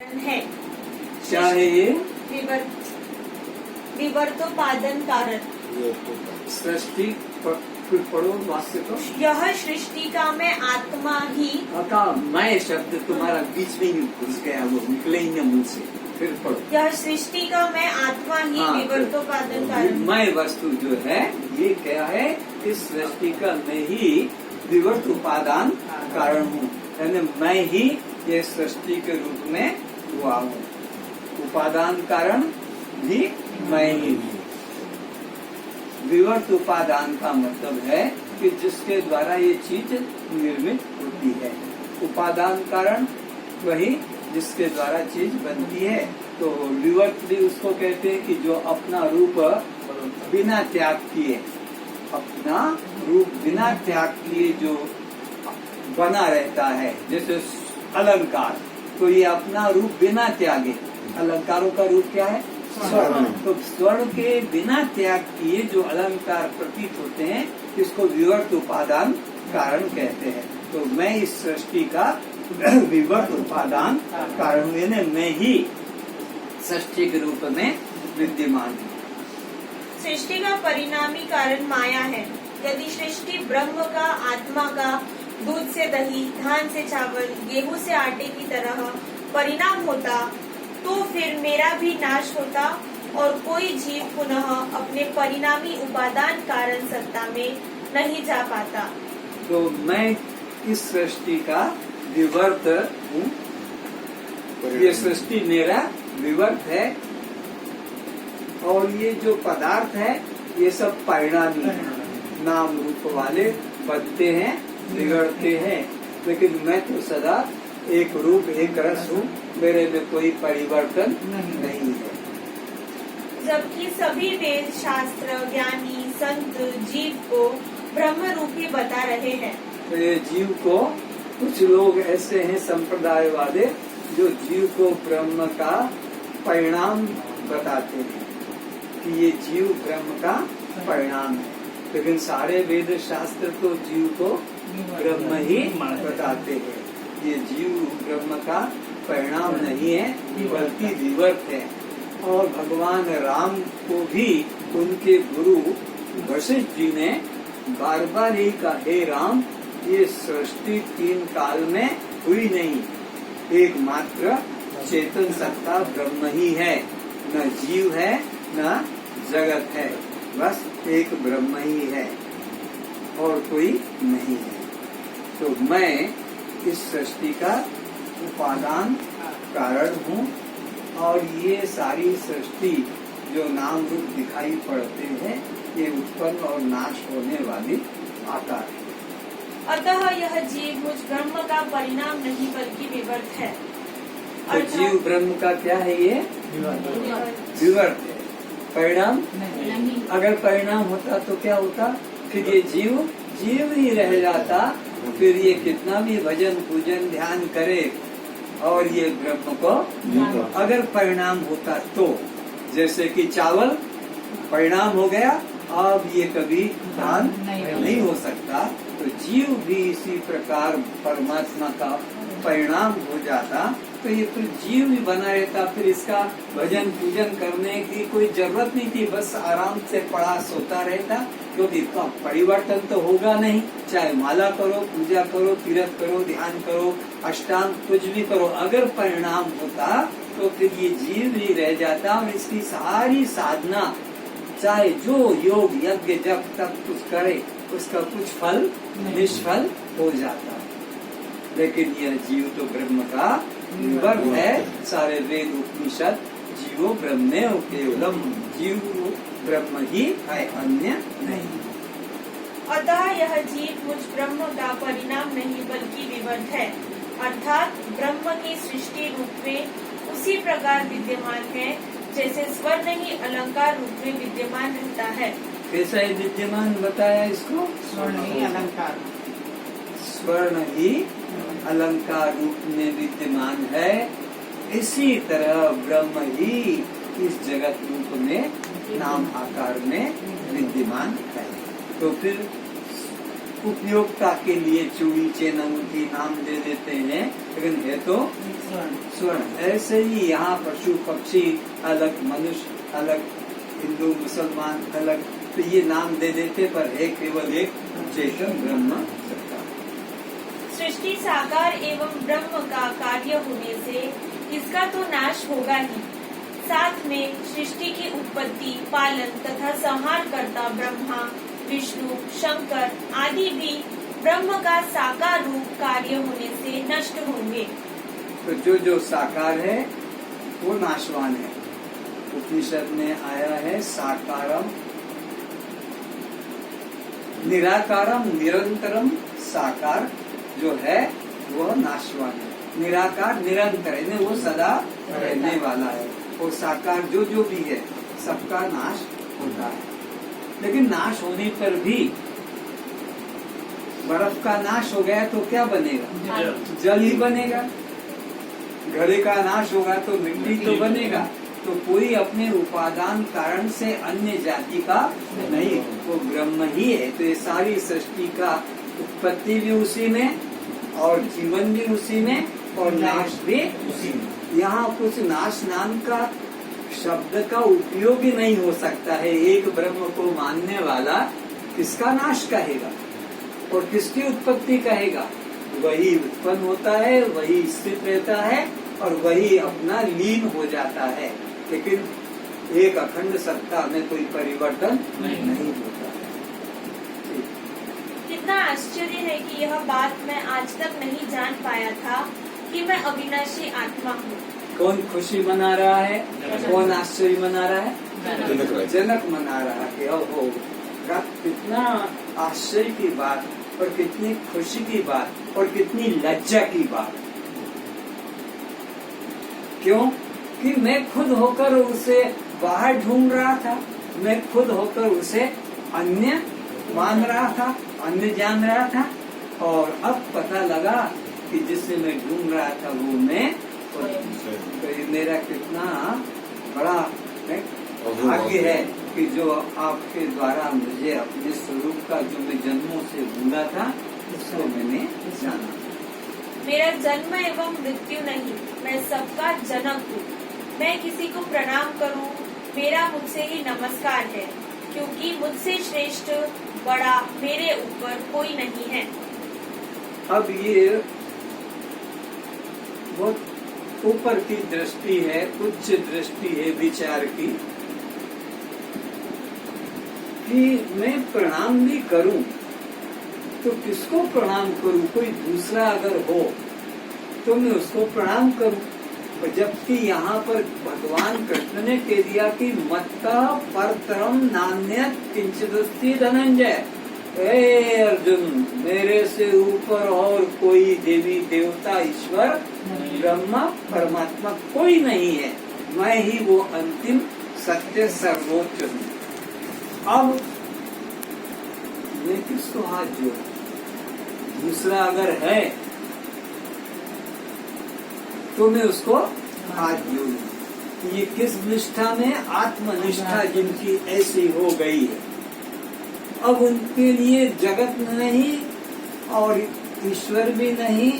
है। क्या है ये? विवर्तोपादन कारण। सृष्टि पढ़ो वाक्य तो। यह सृष्टि का मैं आत्मा ही। का मैं शब्द तुम्हारा बीच में ही घुस गया, वो निकले ही न मुंह से। फिर पढ़ो। यह सृष्टि का मैं आत्मा ही विवर्तोपादन कारण। मैं वस्तु जो है ये क्या है? इस सृष्टि का मैं ही विवर्त उपादान कारण हूँ, यानी मैं ही ये सृष्टि के रूप में हुआ हूँ। उपादान कारण भी मैं ही हूँ। विवर्त उपादान का मतलब है कि जिसके द्वारा ये चीज निर्मित होती है। उपादान कारण वही जिसके द्वारा चीज बनती है। तो विवर्त भी उसको कहते हैं कि जो अपना रूप बिना त्याग किए, अपना रूप बिना त्याग किए जो बना रहता है, जैसे अलंकार। तो ये अपना रूप बिना त्यागे, अलंकारों का रूप क्या है? स्वर्ण। तो स्वर्ण के बिना त्याग किए जो अलंकार प्रतीत होते हैं, इसको विवर्त उपादान कारण कहते हैं। तो मैं इस सृष्टि का विवर्त उपादान कारण हूँ, यानी मैं ही सृष्टि के रूप में विद्यमान हूँ। सृष्टि का परिणामी कारण माया है। यदि सृष्टि ब्रह्म का, आत्मा का, दूध से दही, धान से चावल, गेहूं से आटे की तरह परिणाम होता, तो फिर मेरा भी नाश होता और कोई जीव पुनः अपने परिणामी उपादान कारण सत्ता में नहीं जा पाता। तो मैं इस सृष्टि का विवर्त हूँ। ये सृष्टि मेरा विवर्त है और ये जो पदार्थ है ये सब परिणामी है, नाम रूप वाले बनते हैं, बिगड़ते हैं। लेकिन मैं तो सदा एक रूप एक रस हूँ, मेरे में कोई परिवर्तन नहीं है। जबकि सभी वेद शास्त्र ज्ञानी संत जीव को ब्रह्म रूपी बता रहे हैं। तो ये जीव को, कुछ लोग ऐसे हैं संप्रदाय वाले जो जीव को ब्रह्म का परिणाम बताते हैं कि ये जीव ब्रह्म का परिणाम है। लेकिन सारे वेद शास्त्र तो जीव को ब्रह्म ही बताते हैं। ये जीव ब्रह्म का परिणाम नहीं है, बल्कि विवर्त है। और भगवान राम को भी उनके गुरु वशिष्ठ जी ने बार बार यही कहा, हे राम, ये सृष्टि 3 काल में हुई नहीं, एकमात्र चेतन सत्ता ब्रह्म ही है, न जीव है न जगत है, बस एक ब्रह्म ही है और कोई नहीं है। तो मैं इस सृष्टि का उपादान कारण हूँ और ये सारी सृष्टि जो नाम रूप दिखाई पड़ते हैं, ये उत्पन्न और नाश होने वाली आकार है। अतः यह जीव मुझ ब्रह्म का परिणाम नहीं बल्कि विवर्त है। तो जीव ब्रह्म का क्या है? ये विवर्त है, परिणाम नहीं। अगर परिणाम होता तो क्या होता? फिर ये जीव ही रह जाता। फिर ये कितना भी भजन पूजन ध्यान करे और ये ब्रह्म को, अगर परिणाम होता तो, जैसे कि चावल परिणाम हो गया, अब ये कभी धान नहीं हो सकता। तो जीव भी इसी प्रकार परमात्मा का परिणाम हो जाता, तो ये फिर जीव ही बना रहता। फिर इसका भजन पूजन करने की कोई जरूरत नहीं थी, बस आराम से पड़ा सोता रहता, क्योंकि इसका परिवर्तन तो होगा नहीं। चाहे माला करो, पूजा करो, तीर्थ करो, ध्यान करो, अष्टांग कुछ भी करो, अगर परिणाम होता तो फिर ये जीव ही रह जाता और इसकी सारी साधना, चाहे जो योग यज्ञ जब तक कुछ करे, उसका कुछ फल निष्फल हो जाता। लेकिन यह जीव तो ब्रह्म का विवर्त है। सारे वेद उपनिषद जीवो ब्रह्मेव केवलम, जीव ब्रह्म ही है, अन्य नहीं। अतः यह जीव मुझ ब्रह्म का परिणाम नहीं बल्कि विवर्त है, अर्थात ब्रह्म की सृष्टि रूप में उसी प्रकार विद्यमान है जैसे स्वर्ण ही अलंकार रूप में विद्यमान रहता है। कैसा है विद्यमान बताया इसको? स्वर्ण ही अलंकार, स्वर्ण ही अलंकार रूप में विद्यमान है। इसी तरह ब्रह्म ही इस जगत रूप में नाम आकार में विद्यमान है। तो फिर उपयोगिता के लिए चूड़ी चेन अंगूठी नाम दे देते हैं, लेकिन है तो स्वर्ण। ऐसे ही यहाँ पशु पक्षी अलग, मनुष्य अलग, हिंदू मुसलमान अलग, तो ये नाम दे देते, पर है केवल एक चेतन ब्रह्म सत्ता। सृष्टि साकार एवं ब्रह्म का कार्य होने से इसका तो नाश होगा ही, साथ में सृष्टि की उत्पत्ति, पालन तथा संहार करता ब्रह्मा, विष्णु, शंकर आदि भी ब्रह्म का साकार रूप कार्य होने से नष्ट होंगे। तो जो साकार है वो नाशवान है। उपनिषद में आया है साकारम निराकारम निरंतरम, साकार जो है वो नाशवान है, निराकार निरंतर है, वो सदा रहने वाला है। और साकार जो भी है सबका नाश होता है, लेकिन नाश होने पर भी बर्फ का नाश हो गया तो क्या बनेगा? जल ही बनेगा। घड़े का नाश होगा तो मिट्टी तो बनेगा। तो कोई अपने उपादान कारण से अन्य जाति का नहीं, वो ब्रह्म ही है। तो ये सारी सृष्टि का उत्पत्ति भी उसी में, और जीवन भी उसी में, और नाश भी उसी में। यहाँ कुछ नाश नाम का शब्द का उपयोग ही नहीं हो सकता है। एक ब्रह्म को मानने वाला किसका नाश कहेगा और किसकी उत्पत्ति कहेगा? वही उत्पन्न होता है, वही स्थित रहता है, और वही अपना लीन हो जाता है। लेकिन एक अखंड सत्ता में कोई परिवर्तन नहीं होता है। कितना आश्चर्य है कि यह बात मैं आज तक नहीं जान पाया था कि मैं अविनाशी आत्मा हूँ। कौन खुशी मना रहा है? कौन आश्चर्य मना रहा है? जनक मना रहा है। ओहो, कितना आश्चर्य की बात, और कितनी खुशी की बात, और कितनी लज्जा की बात। क्यों? कि मैं खुद होकर उसे बाहर ढूंढ रहा था, मैं खुद होकर उसे अन्य मान रहा था, अन्य जान रहा था, और अब पता लगा कि जिसे मैं ढूंढ रहा था वो मैं। तो ये मेरा कितना बड़ा भाग्य है कि जो आपके द्वारा मुझे अपने स्वरूप का जो मैं जन्मों से भूला था उसको मैंने जाना। मेरा जन्म एवं मृत्यु नहीं, मैं सबका जनक हूँ। मैं किसी को प्रणाम करूँ, मेरा मुझसे ही नमस्कार है, क्योंकि मुझसे श्रेष्ठ बड़ा मेरे ऊपर कोई नहीं है। अब ये बहुत ऊपर की दृष्टि है, उच्च दृष्टि है विचार की, कि मैं प्रणाम भी करूं तो किसको प्रणाम करूं? कोई दूसरा अगर हो तो मैं उसको प्रणाम करूं। जबकि यहाँ पर भगवान कृष्ण ने कह दिया कि मत्ता परतरम नान्यत् किंचिदस्ति धनंजय। हे अर्जुन, मेरे से ऊपर और कोई देवी देवता ईश्वर ब्रह्मा परमात्मा कोई नहीं है, मैं ही वो अंतिम सत्य सर्वोच्च हूँ। अब मैं किसको हाथ जोड़ूं? दूसरा अगर है तो मैं उसको हाथ जोड़ूं। ये किस निष्ठा में? आत्मनिष्ठा जिनकी ऐसी हो गई है, अब उनके लिए जगत नहीं और ईश्वर भी नहीं,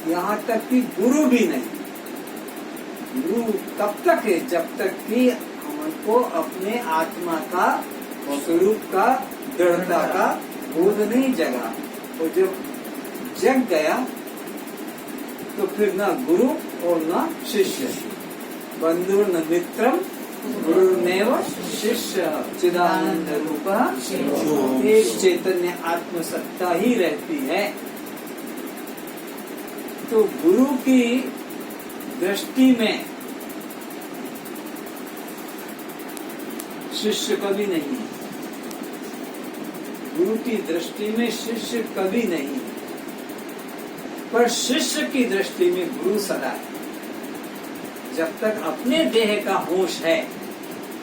यहाँ तक कि गुरु भी नहीं। गुरु तब तक है जब तक कि हमको अपने आत्मा का स्वरूप का दृढ़ता का बोध नहीं जगा। और जब जग गया तो फिर न गुरु और न शिष्य, बंधु न मित्रम गुरुर्मेव शिष्य चिदानंद रूप। एक चैतन्य आत्मसत्ता ही रहती है। तो गुरु की दृष्टि में शिष्य कभी नहीं है, गुरु की दृष्टि में शिष्य कभी नहीं है, पर शिष्य की दृष्टि में गुरु सदा है। जब तक अपने देह का होश है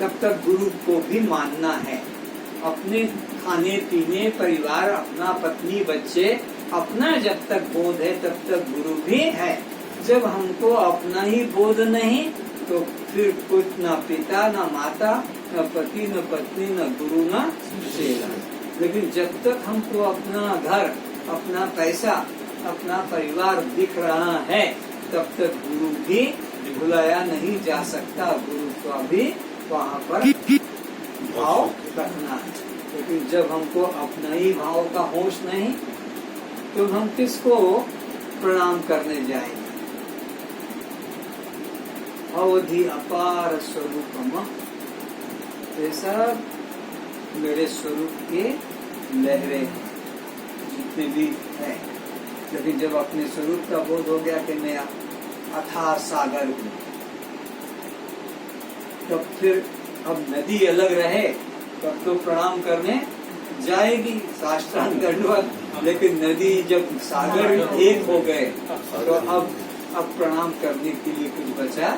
तब तक गुरु को भी मानना है। अपने खाने पीने, परिवार, अपना पत्नी बच्चे, अपना जब तक बोध है तब तक गुरु भी है। जब हमको अपना ही बोध नहीं तो फिर कुछ न पिता न माता न पति न पत्नी न गुरु न सेवा। लेकिन जब तक हमको अपना घर, अपना पैसा, अपना परिवार दिख रहा है, तब तक गुरु भी भुलाया नहीं जा सकता। गुरु का भी वहाँ पर भाव रखना है। लेकिन जब हमको अपना ही भाव का होश नहीं, तो हम किसको प्रणाम करने जाएंगे? अवधि अपार स्वरूपम, ये सब मेरे स्वरूप के लहरें हैं जितने भी है। लेकिन जब अपने स्वरूप का बोध हो गया कि मैं अथाह सागर हूँ, तब फिर अब नदी अलग रहे तब तो प्रणाम करने जाएगी, साष्टांग दंडवत। लेकिन नदी जब सागर एक हो गए तो अब प्रणाम करने के लिए कुछ बचा